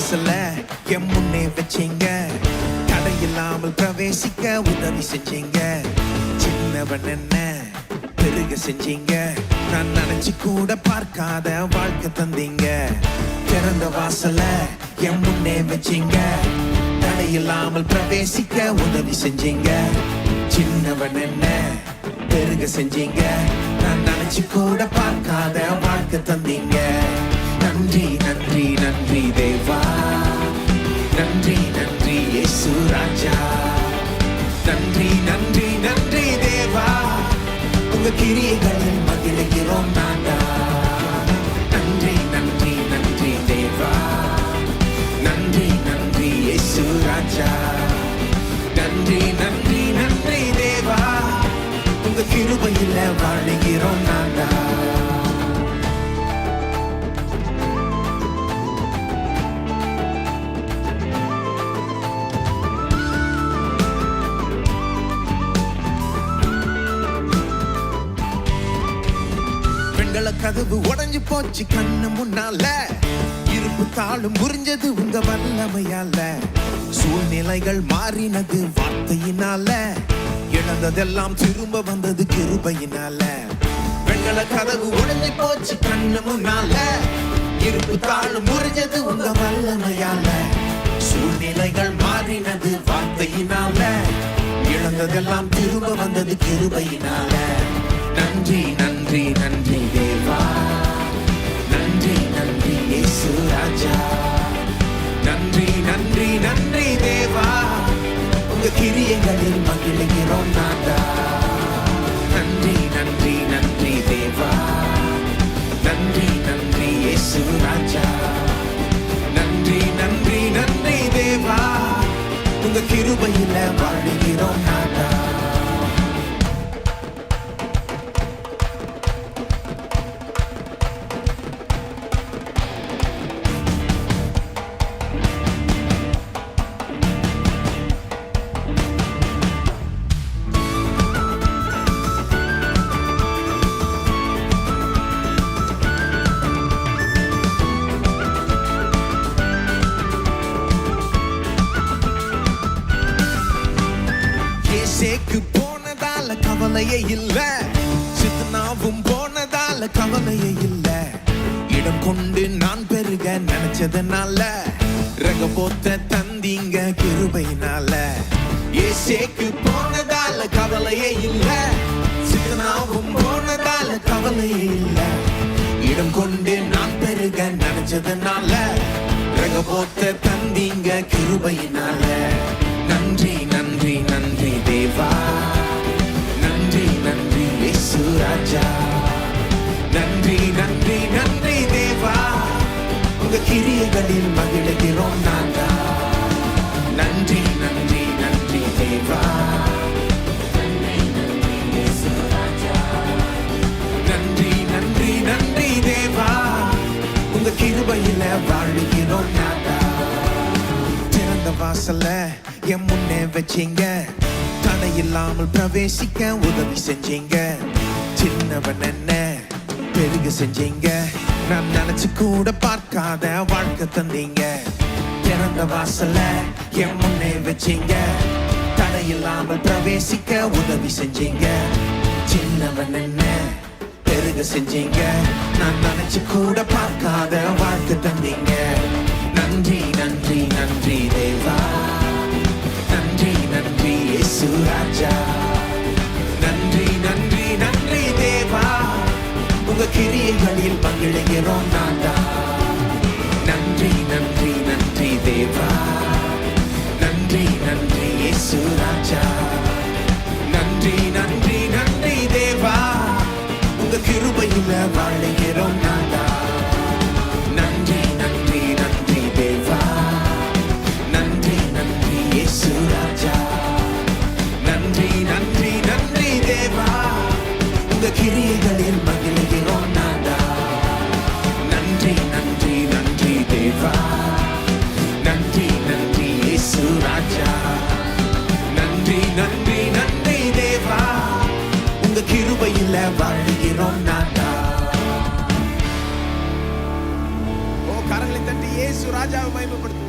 வாசல்ல என் முன்னே வச்சீங்க, தடையில்லாமல் பிரவேசிக்க உதவி செஞ்சீங்க. சின்னவன் என்ன பெருக செஞ்சீங்க, நான் நினைச்சு கூட பார்க்காத வாழ்க்கை தந்தீங்க. திறந்த வாசல்ல என் முன்னே வச்சீங்க, தடையில்லாமல் பிரவேசிக்க உதவி செஞ்சீங்க. சின்னவன் என்ன பெருக செஞ்சீங்க, நான் நினைச்சு கூட பார்க்காத வாழ்க்கை தந்தீங்க. நன்றி நன்றி நன்றி தேவா, நன்றி நன்றி இயேசு ராஜா. நன்றி நன்றி நன்றி தேவா, உங்க கிரியைகளில் மகிழ்கிறோம் நாடா. நன்றி நன்றி நன்றி தேவா, நன்றி நன்றி இயேசு ராஜா. நன்றி நன்றி நன்றி தேவா, உங்க கிருபையில வாழுகிறோம் நாடா. கதவு உடைஞ்சு போச்சு கண்ணு முன்னால, இருப்பு தாளும் முறிஞ்சது உங்க வல்லமையால. சூழ்நிலைகள் மாறினது வார்த்தையினால, இழந்ததெல்லாம் திரும்ப வந்தது கிருபையினால. வெண்கல கதவு உடைஞ்சு போச்சு கண்ணு முன்னால, இருப்பு தாளும் முறிஞ்சது உங்க வல்லமையால. சூழ்நிலைகள் மாறினது வார்த்தையினால, இழந்ததெல்லாம் திரும்ப வந்தது கிருபையினால. நன்றி நன்றி நன்றி தேவா, நன்றி நன்றி இயேசு ராஜா. நன்றி நன்றி நன்றி தேவா, உங்க கிரியைகளில் மகிழ்கிறோம் நாதா. நன்றி நன்றி நன்றி தேவா, நன்றி நன்றி இயேசு ராஜா. நன்றி நன்றி நன்றி தேவா, உங்க கிருபையில வாழுகிறோம் நாதா. சேக்கு போனதால கவலையே இல்ல, சித்தனாவும் போனதால கவலையே இல்ல. இடம் கொண்டு நான் பெருக நினைச்சதுனால, ரகபோத்த தந்தீங்க கிருபையினால. ஏசேக்கு போனதால கவலையே இல்ல, சித்தனாவும் போனதால கவலையே இல்ல. இடம் கொண்டு நான் பெருக நினைச்சதுனால, ரகபோத்த தந்தீங்க கிருபையினால. நன்றி நன்றி நன்றி தேவா, நன்றி நன்றி இயேசு ராஜா. நன்றி நன்றி நன்றி தேவா, உங்க கிரியைகளில் மகிழ்கிறோம் நாதா. நன்றி நன்றி நன்றி தேவா, நன்றி நன்றி இயேசு ராஜா. நன்றி நன்றி நன்றி தேவா, உங்க கிருபையில வாழுகிறோம் நாதா. திறந்த வாசல்ல என் முன்னே வச்சீங்க, தடையில்லாமல் பிரவேசிக்க உதவி செஞ்சீங்க. சின்னவன் என்ன பெருக செஞ்சீங்க, நான் நினைச்சு கூட பார்க்காத வாழ்க்கை தந்தீங்க. திறந்த வாசல்ல என் முன்னே வச்சீங்க, தடையில்லாமல் பிரவேசிக்க உதவி செஞ்சீங்க. சின்னவன் என்ன பெருக செஞ்சீங்க, நான் நினைச்சு கூட பார்க்காத வாழ்க்கை தந்தீங்க. நன்றி நன்றி நன்றி தேவா, நன்றி நன்றி இயேசு ராஜா. நன்றி நன்றி நன்றி தேவா, உங்க கிரியைகளில் மகிழ்கிறோம் நாதா. நன்றி நன்றி நன்றி தேவா, நன்றி நன்றி இயேசு ராஜா. நன்றி நன்றி நன்றி தேவா, உங்க கிருபையில வாழுகிறோம் நாதா. நன்றி நன்றி நன்றி தேவா, நன்றி நன்றி இயேசு ராஜா. நன்றி நன்றி நன்றி தேவா, உங்க கிரியைகளில் மகிழ்கிறோம் நாதா. நன்றி நன்றி நன்றி தேவா, நன்றி நன்றி இயேசு ராஜா. நன்றி நன்றி நன்றி தேவா, உங்க கிருபையில வாழுகிறோம் நாதா. ஓ கரங்களை தட்டி இயேசு ராஜாவை மகிமைப்படுத்து.